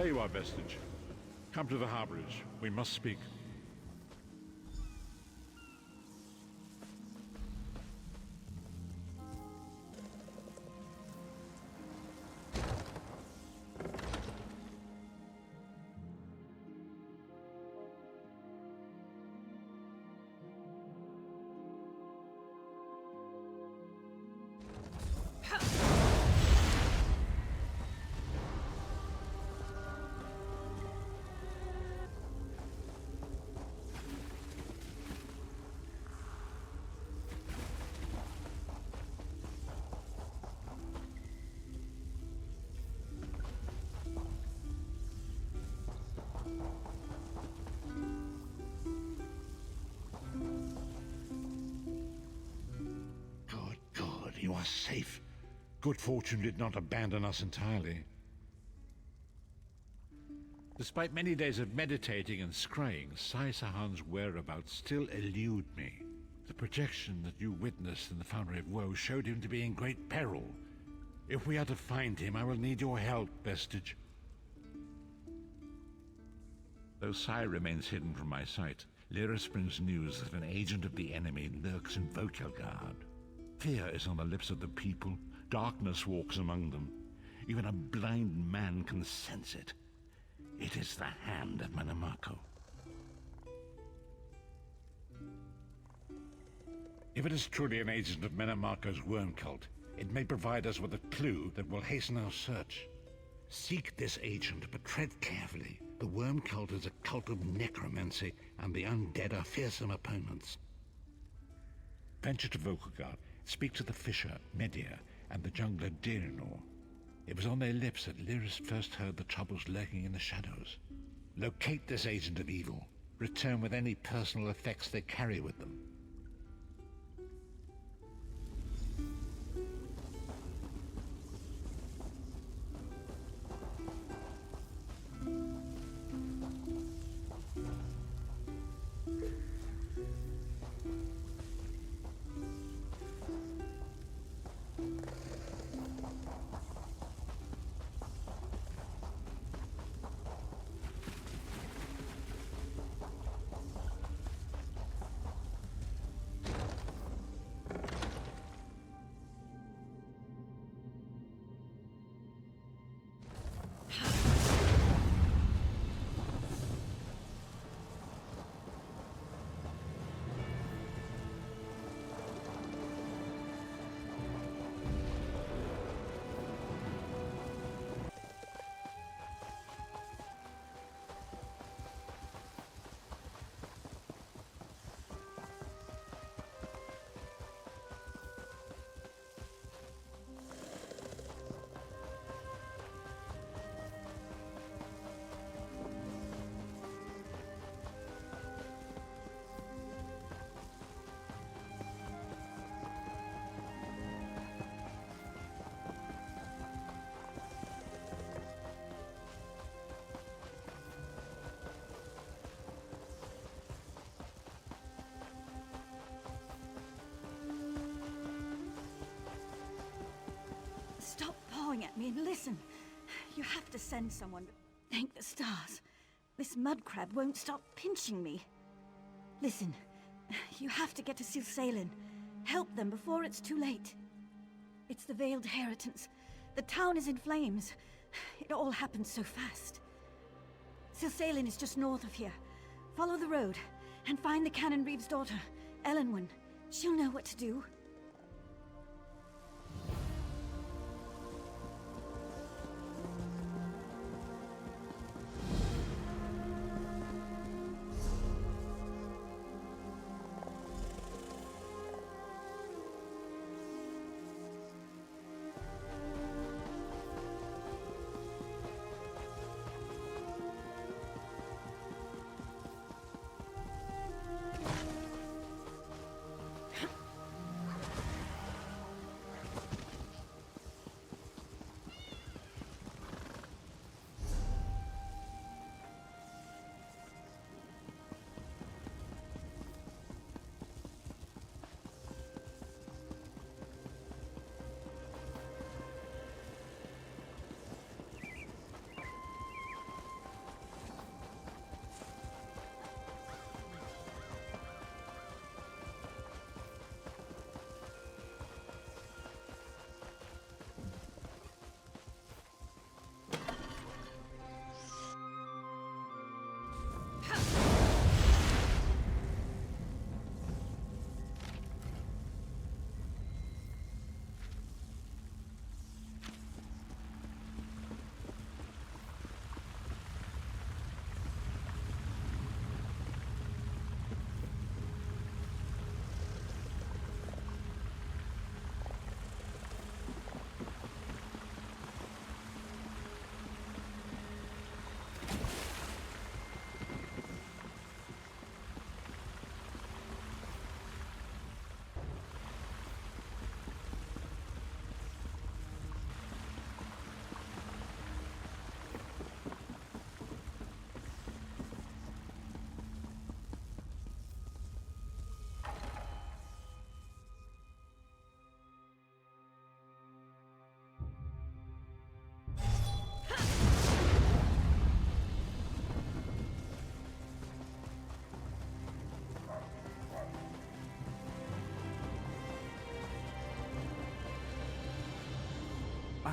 There you are, Vestige. Come to the harborage. We must speak. Good. You are safe. Good fortune did not abandon us entirely. Despite many days of meditating and scrying, Sai Sahan's whereabouts still elude me. The projection that you witnessed in the Foundry of Woe showed him to be in great peril. If we are to find him, I will need your help, Vestige. Though Sai remains hidden from my sight, Lyris brings news that an agent of the enemy lurks in Vokelgard. Fear is on the lips of the people. Darkness walks among them. Even a blind man can sense it. It is the hand of Manamako. If it is truly an agent of Manamako's worm cult, it may provide us with a clue that will hasten our search. Seek this agent, but tread carefully. The worm cult is a cult of necromancy, and the undead are fearsome opponents. Venture to Vokelgard. Speak to the fisher, Media, and the jungler Dirinor. It was on their lips that Lyris first heard the troubles lurking in the shadows. Locate this agent of evil. Return with any personal effects they carry with them. Stop pawing at me and listen. You have to send someone. Thank the stars. This mud crab won't stop pinching me. Listen, you have to get to Silsalin. Help them before it's too late. It's the Veiled Heritance. The town is in flames. It all happened so fast. Silsalin is just north of here. Follow the road and find the Canon Reeve's daughter, Elenwen. She'll know what to do.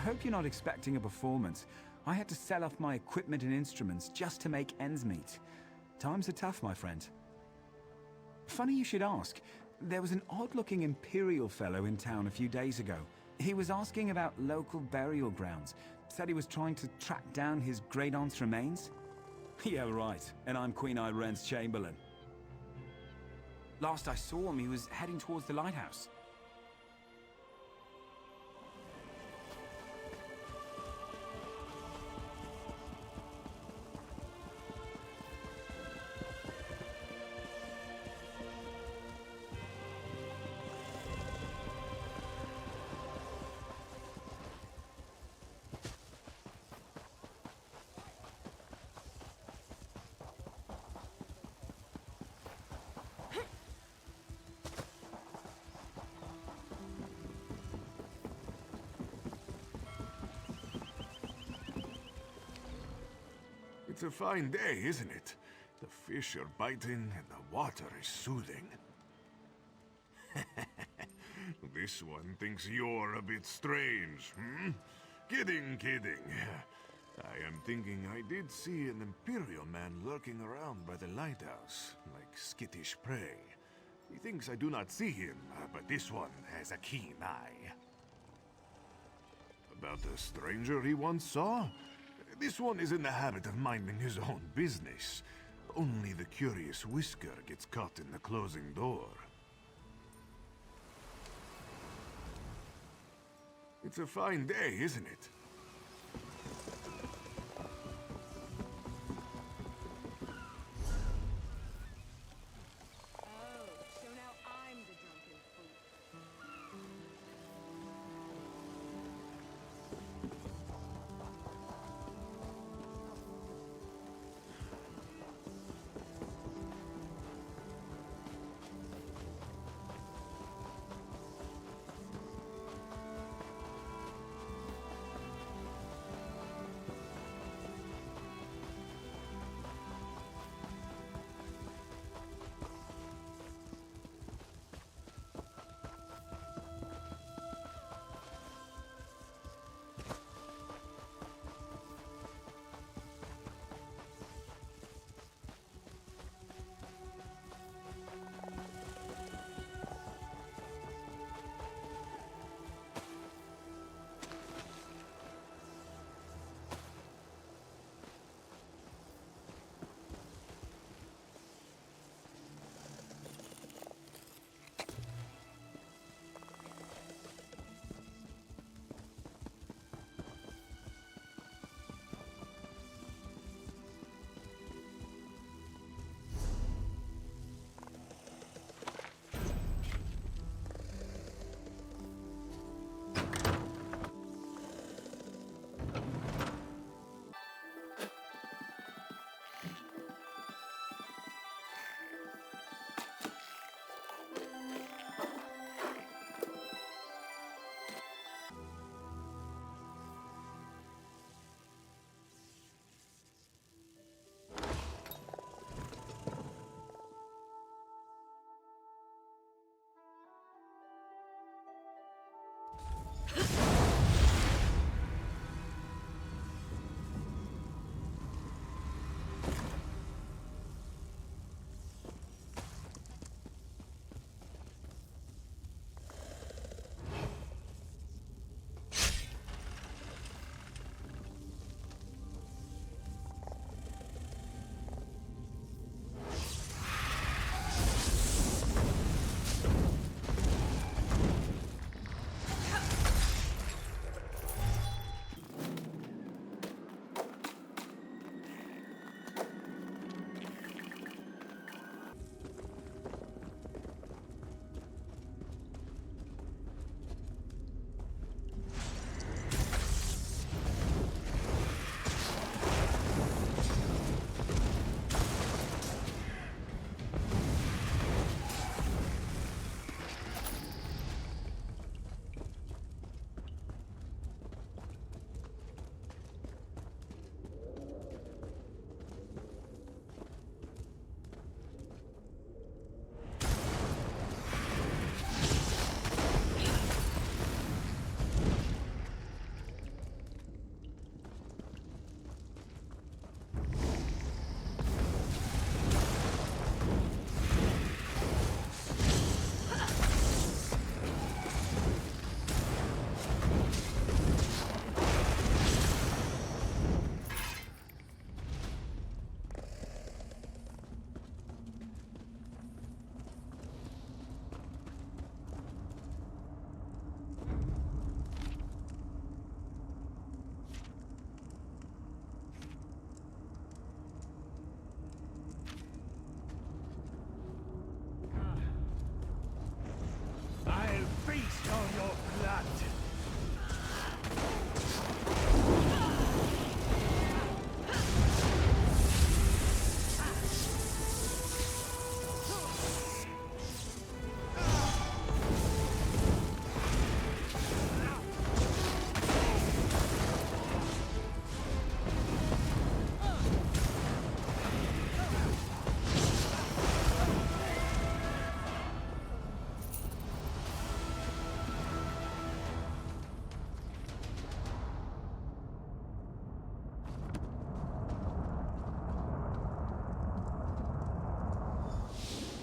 hope you're not expecting a performance. I had to sell off my equipment and instruments just to make ends meet. Times are tough, my friend. Funny you should ask. There was an odd-looking Imperial fellow in town a few days ago. He was asking about local burial grounds. Said he was trying to track down his great-aunt's remains. Yeah, right. And I'm Queen Irene's Chamberlain. Last I saw him, he was heading towards the lighthouse. It's a fine day, isn't it? The fish are biting and the water is soothing. This one thinks you're a bit strange, hmm? Kidding, kidding. I am thinking I did see an Imperial man lurking around by the lighthouse, like skittish prey. He thinks I do not see him, but this one has a keen eye. About the stranger he once saw? This one is in the habit of minding his own business. Only the curious Whisker gets caught in the closing door. It's a fine day, isn't it?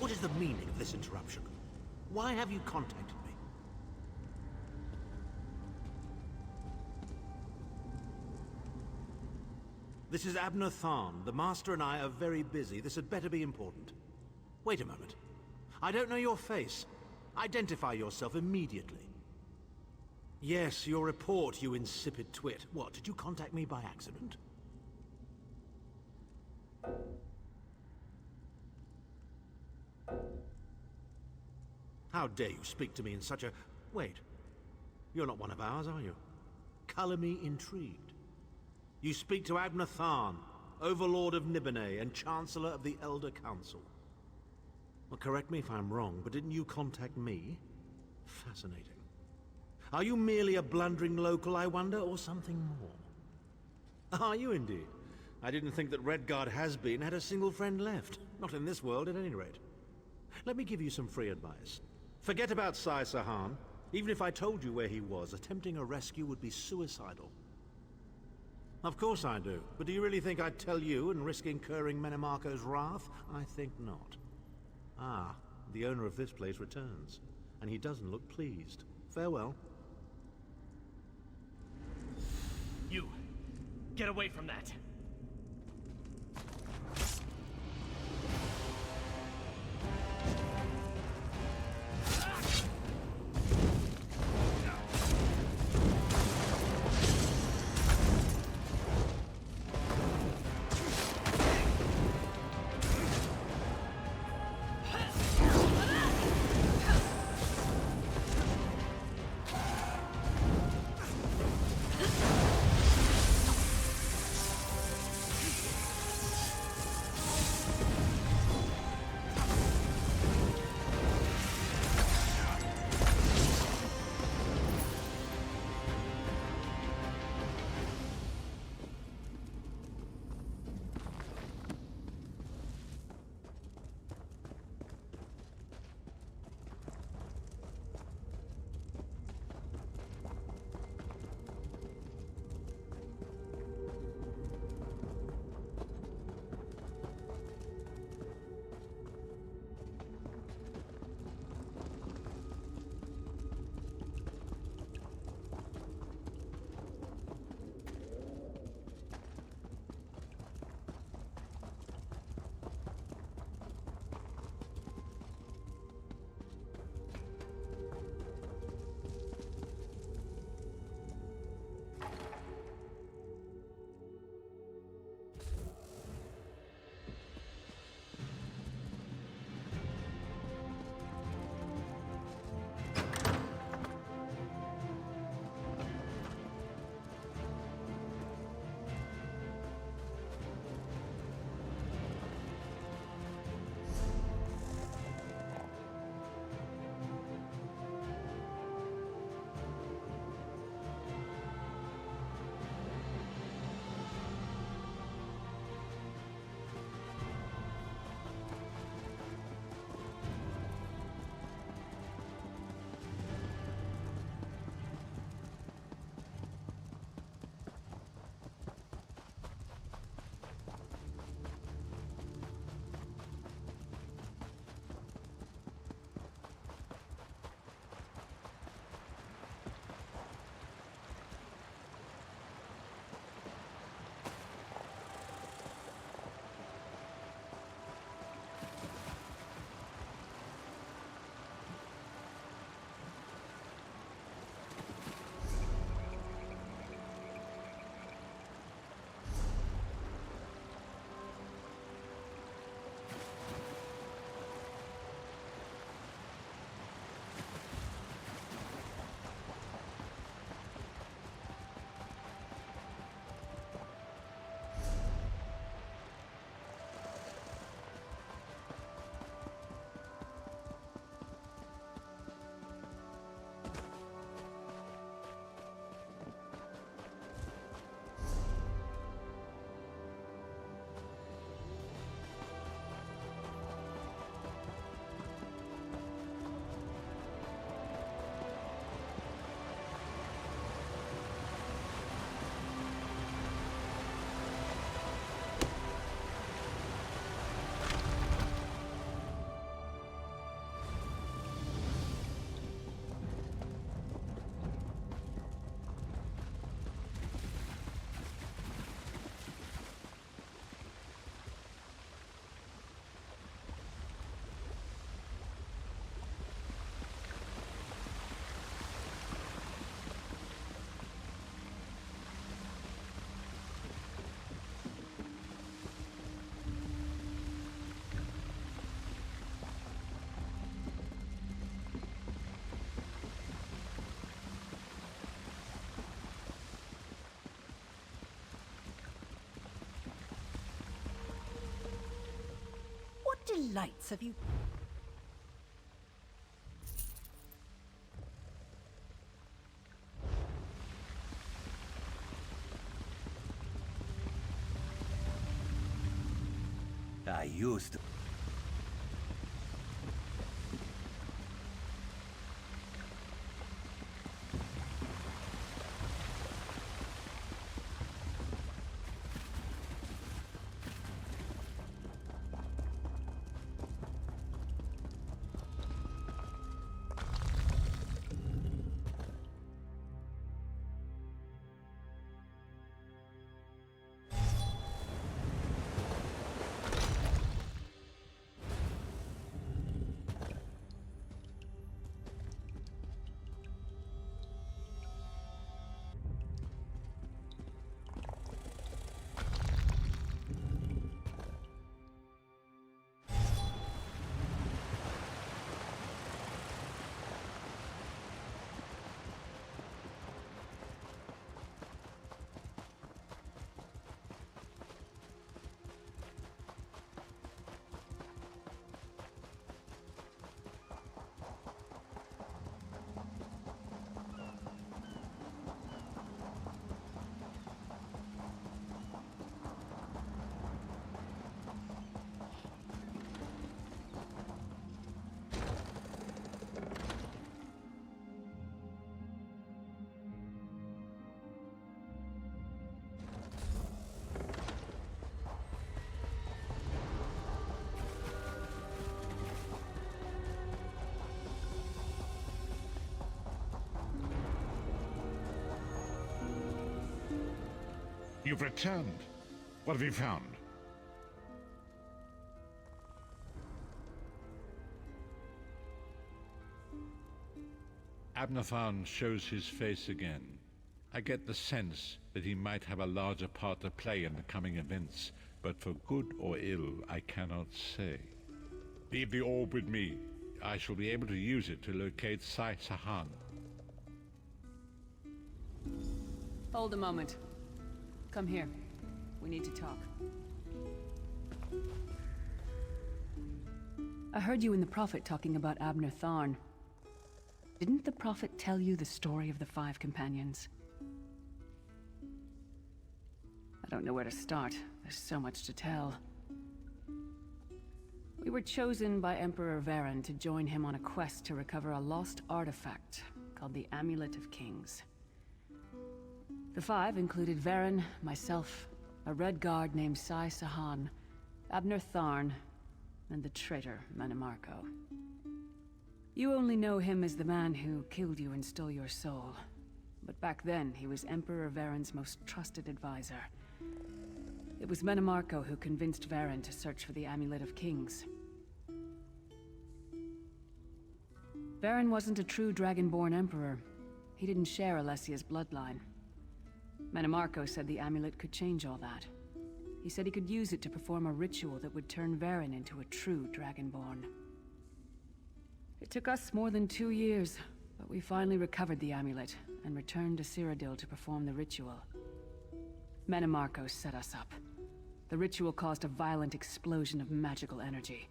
What is the meaning of this interruption? Why have you contacted me? This is Abner Tharn. The Master and I are very busy. This had better be important. Wait a moment. I don't know your face. Identify yourself immediately. Yes, your report, you insipid twit. What, did you contact me by accident? How dare you speak to me in such a... Wait. You're not one of ours, are you? Color me intrigued. You speak to Abner Tharn, Overlord of Nibene and Chancellor of the Elder Council. Well, correct me if I'm wrong, but didn't you contact me? Fascinating. Are you merely a blundering local, I wonder, or something more? Are you indeed? I didn't think that Redguard has-been had a single friend left. Not in this world, at any rate. Let me give you some free advice. Forget about Sai Sahan. Even if I told you where he was, attempting a rescue would be suicidal. Of course I do. But do you really think I'd tell you and risk incurring Menemarco's wrath? I think not. Ah, the owner of this place returns. And he doesn't look pleased. Farewell. You! Get away from that! lights have you... I used to... You've returned. What have you found? Abnathan shows his face again. I get the sense that he might have a larger part to play in the coming events, but for good or ill, I cannot say. Leave the orb with me. I shall be able to use it to locate Sai Sahan. Hold a moment. Come here. We need to talk. I heard you and the Prophet talking about Abner Tharn. Didn't the Prophet tell you the story of the 5 companions? I don't know where to start. There's so much to tell. We were chosen by Emperor Varen to join him on a quest to recover a lost artifact called the Amulet of Kings. The 5 included Varen, myself, a Red Guard named Sai Sahan, Abner Tharn, and the traitor Manimarco. You only know him as the man who killed you and stole your soul. But back then, he was Emperor Varen's most trusted advisor. It was Manimarco who convinced Varen to search for the Amulet of Kings. Varen wasn't a true Dragonborn Emperor. He didn't share Alessia's bloodline. Manimarco said the amulet could change all that. He said he could use it to perform a ritual that would turn Varen into a true Dragonborn. It took us more than 2 years, but we finally recovered the amulet and returned to Cyrodiil to perform the ritual. Manimarco set us up. The ritual caused a violent explosion of magical energy.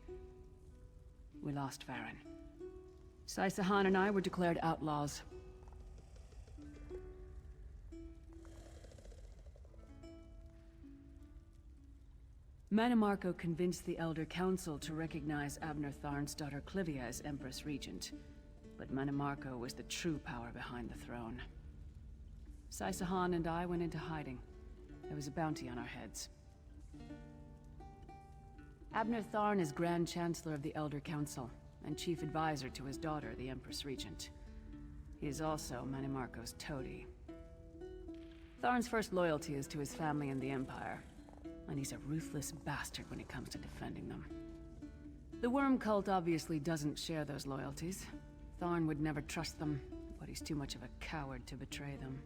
We lost Varen. Sai Sahan and I were declared outlaws. Manimarco convinced the Elder Council to recognize Abner Tharn's daughter Clivia as Empress Regent, but Manimarco was the true power behind the throne. Sai Sahan and I went into hiding. There was a bounty on our heads. Abner Tharn is Grand Chancellor of the Elder Council, and Chief Advisor to his daughter, the Empress Regent. He is also Manimarco's toady. Tharn's first loyalty is to his family and the Empire, and he's a ruthless bastard when it comes to defending them. The Worm Cult obviously doesn't share those loyalties. Tharn would never trust them, but he's too much of a coward to betray them.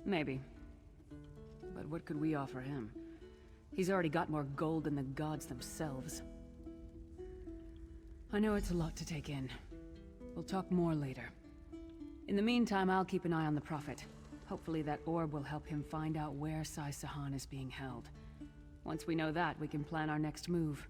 Maybe. But what could we offer him? He's already got more gold than the gods themselves. I know it's a lot to take in. We'll talk more later. In the meantime, I'll keep an eye on the Prophet. Hopefully that orb will help him find out where Sai Sahan is being held. Once we know that, we can plan our next move.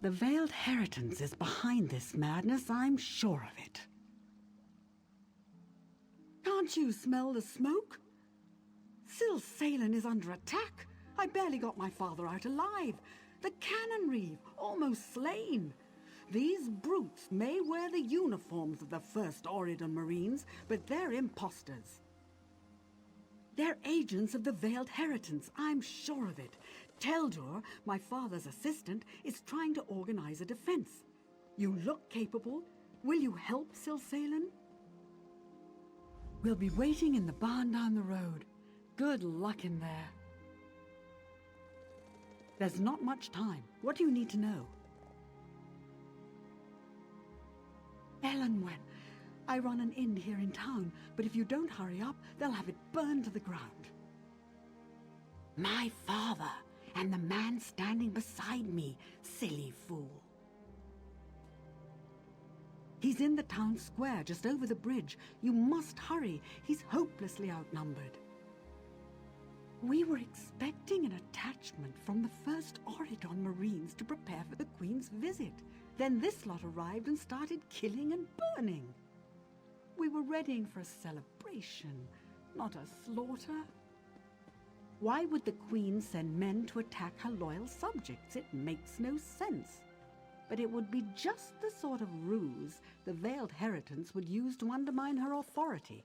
The Veiled Heritance is behind this madness, I'm sure of it. Can't you smell the smoke? Syl Salen is under attack. I barely got my father out alive. The cannon reeve, almost slain. These brutes may wear the uniforms of the First Oridon Marines, but they're imposters. They're agents of the Veiled Heritance, I'm sure of it. Teldur, my father's assistant, is trying to organize a defense. You look capable. Will you help, Syl Salen? We'll be waiting in the barn down the road. Good luck in there. There's not much time. What do you need to know? Elenwen, I run an inn here in town, but if you don't hurry up, they'll have it burned to the ground. My father, and the man standing beside me, silly fool. He's in the town square, just over the bridge. You must hurry. He's hopelessly outnumbered. We were expecting an attachment from the First Oridon Marines to prepare for the Queen's visit. Then this lot arrived and started killing and burning. We were readying for a celebration, not a slaughter. Why would the Queen send men to attack her loyal subjects? It makes no sense. But it would be just the sort of ruse the Veiled Heritance would use to undermine her authority.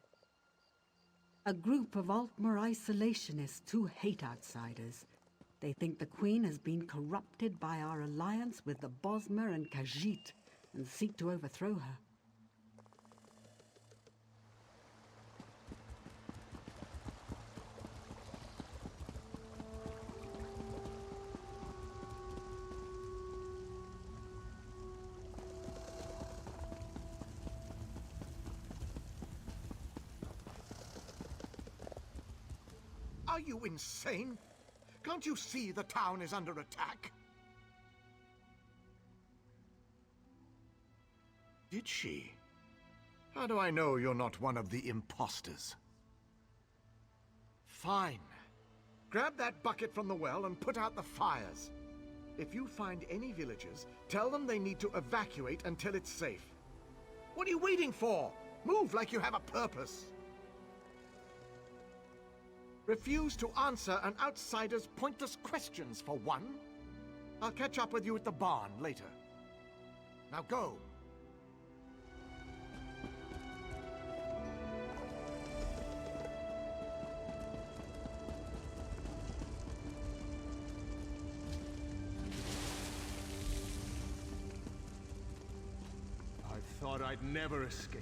A group of Altmer isolationists who hate outsiders. They think the Queen has been corrupted by our alliance with the Bosmer and Khajiit and seek to overthrow her. Are you insane? Can't you see the town is under attack? Did she? How do I know you're not one of the imposters? Fine. Grab that bucket from the well and put out the fires. If you find any villagers, tell them they need to evacuate until it's safe. What are you waiting for? Move like you have a purpose. Refuse to answer an outsider's pointless questions for one. I'll catch up with you at the barn later. Now go. I thought I'd never escape.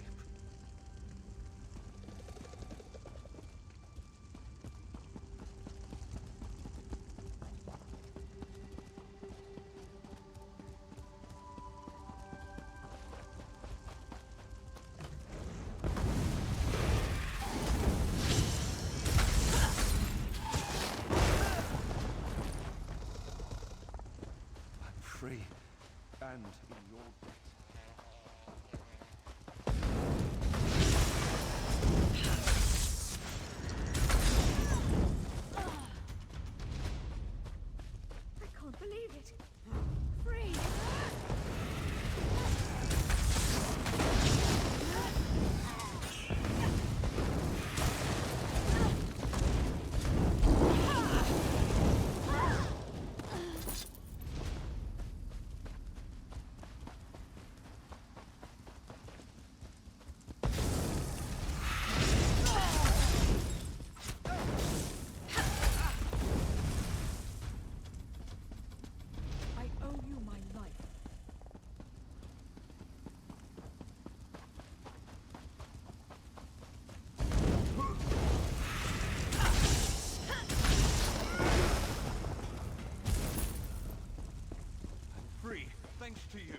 I'm free, and in your debt. I can't believe it. Free! I owe you my life. Free, thanks to you.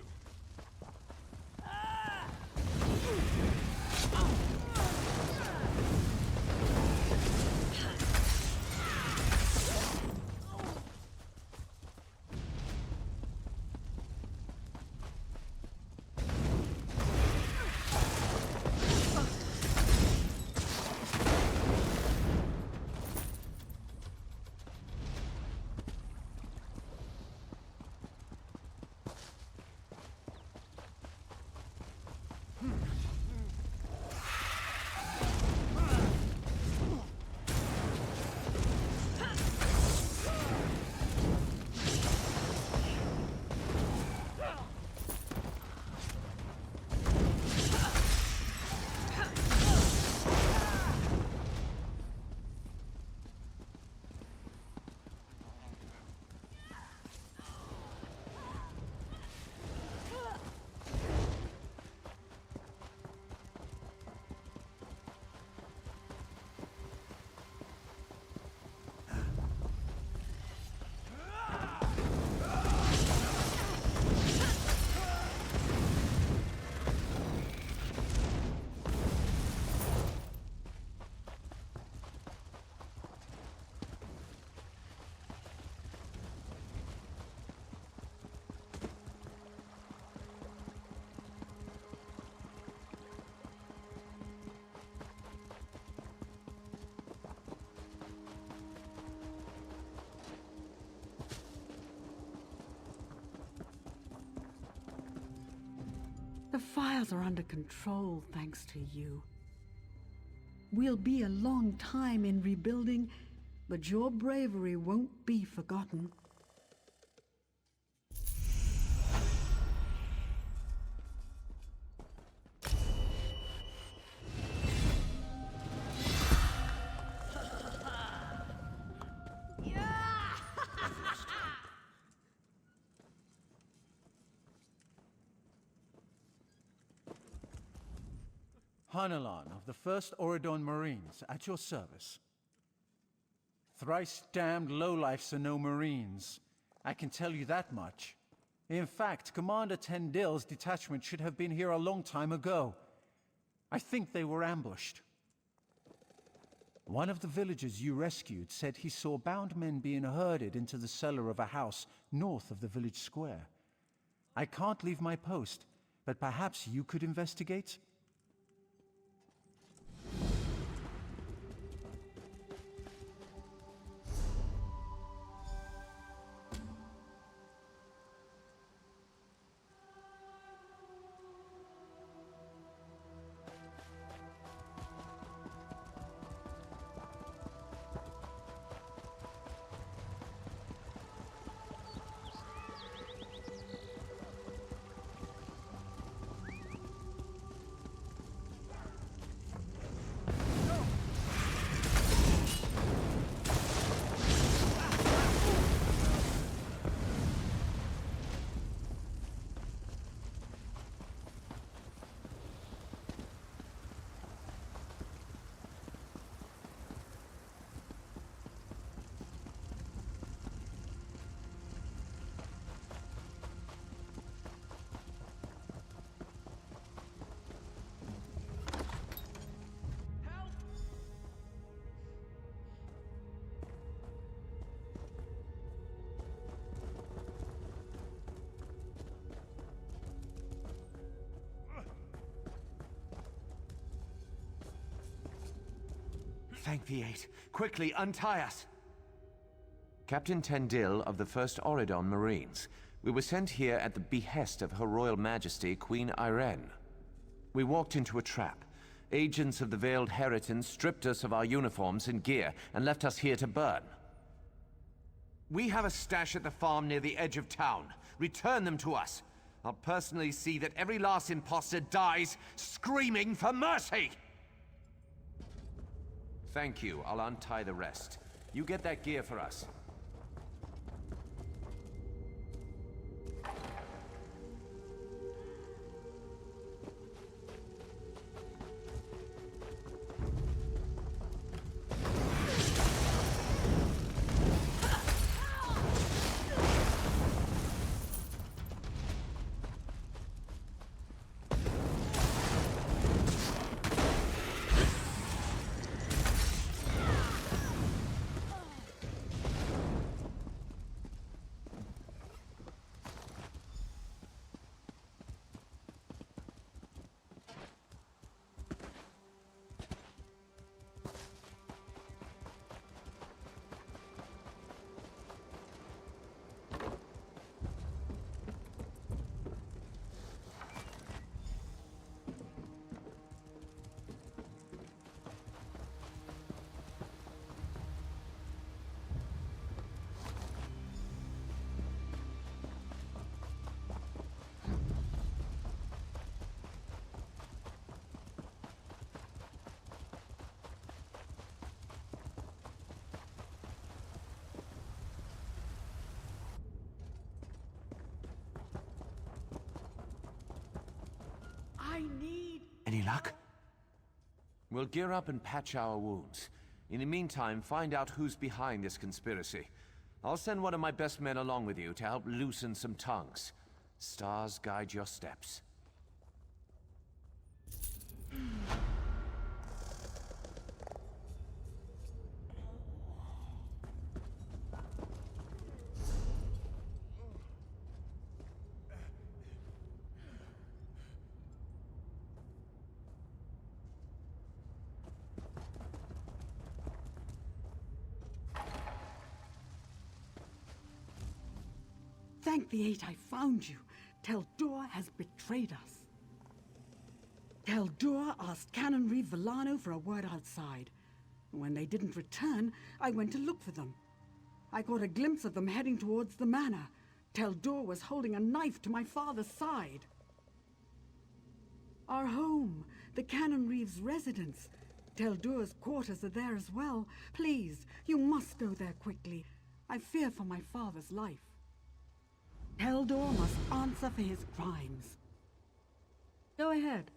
The fires are under control thanks to you. We'll be a long time in rebuilding, but your bravery won't be forgotten. Hanulan of the 1st Oridon Marines, at your service. Thrice damned lowlifes are no Marines. I can tell you that much. In fact, Commander Tendil's detachment should have been here a long time ago. I think they were ambushed. One of the villagers you rescued said he saw bound men being herded into the cellar of a house north of the village square. I can't leave my post, but perhaps you could investigate? Thank the Eight. Quickly, untie us! Captain Tendil of the 1st Oridon Marines. We were sent here at the behest of Her Royal Majesty, Queen Irene. We walked into a trap. Agents of the Veiled Heritance stripped us of our uniforms and gear and left us here to burn. We have a stash at the farm near the edge of town. Return them to us. I'll personally see that every last imposter dies screaming for mercy! Thank you. I'll untie the rest. You get that gear for us. Any luck? We'll gear up and patch our wounds. In the meantime, find out who's behind this conspiracy. I'll send one of my best men along with you to help loosen some tongues. Stars guide your steps. Thank the Eight I found you. Teldur has betrayed us. Teldur asked Canon Reeve Villano for a word outside. When they didn't return, I went to look for them. I caught a glimpse of them heading towards the manor. Teldur was holding a knife to my father's side. Our home, the Canon Reeve's residence. Teldur's quarters are there as well. Please, you must go there quickly. I fear for my father's life. Teldur must answer for his crimes. Go ahead.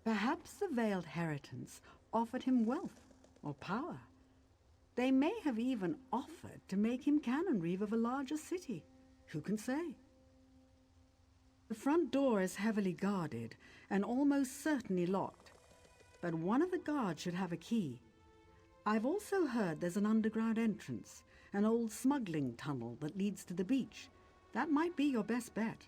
Perhaps the Veiled Heritance offered him wealth or power. They may have even offered to make him Canon Reeve of a larger city. Who can say? The front door is heavily guarded and almost certainly locked, but one of the guards should have a key. I've also heard there's an underground entrance, an old smuggling tunnel that leads to the beach. That might be your best bet.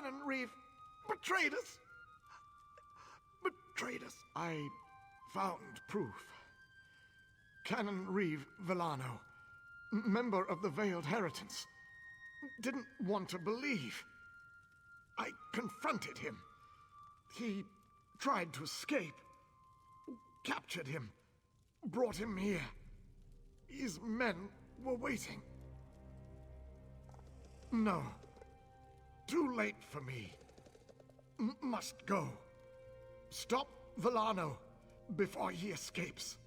Canon Reeve betrayed us. Betrayed us. I found proof. Canon Reeve Villano, member of the Veiled Heritance, didn't want to believe. I confronted him. He tried to escape. Captured him. Brought him here. His men were waiting. No. Too late for me. Must go. Stop Villano before he escapes.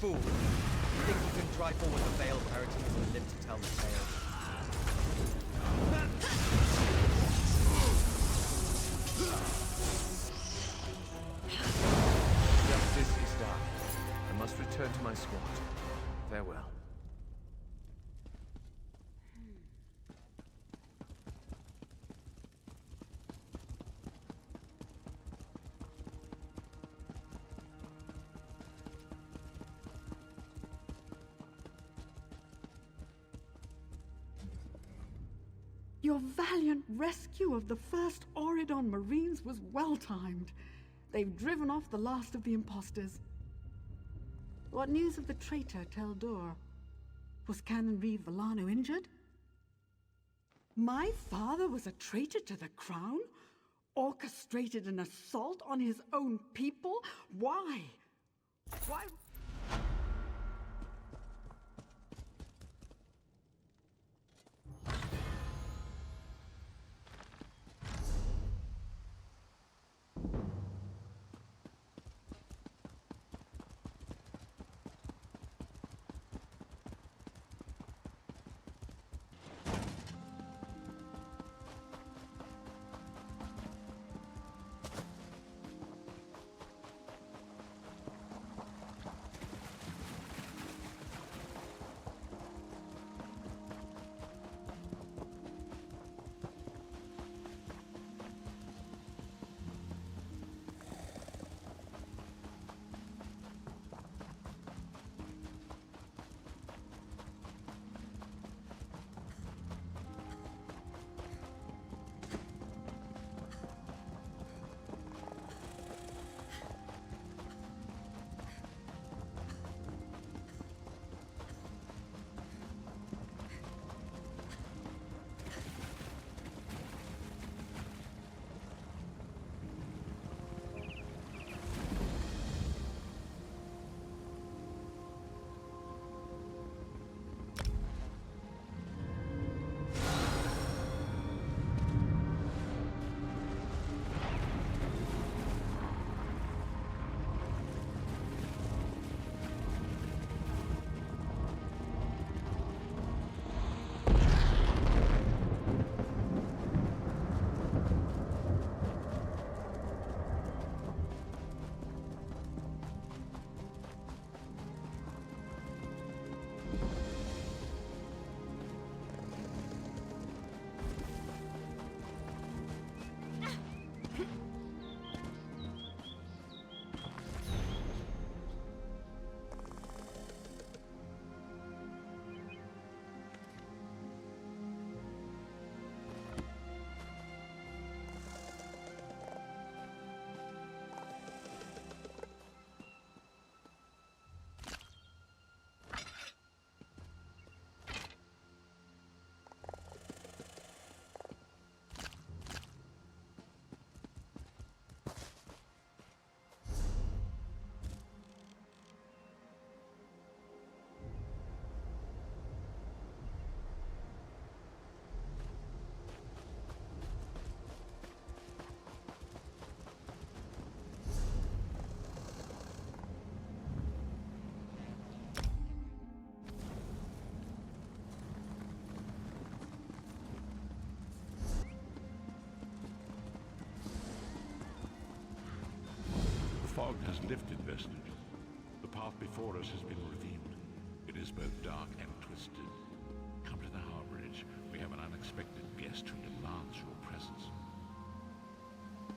Fool! You think you can drive forward the Veiled Heritance and live to tell the tale? Justice is done. I must return to my squad. Farewell. Your valiant rescue of the first Auridon Marines was well-timed. They've driven off the last of the imposters. What news of the traitor Teldor? Was Canon Reeve Villano injured? My father was a traitor to the crown? Orchestrated an assault on his own people? Why? Why? fog has lifted, vestige. The path before us has been revealed. It is both dark and twisted.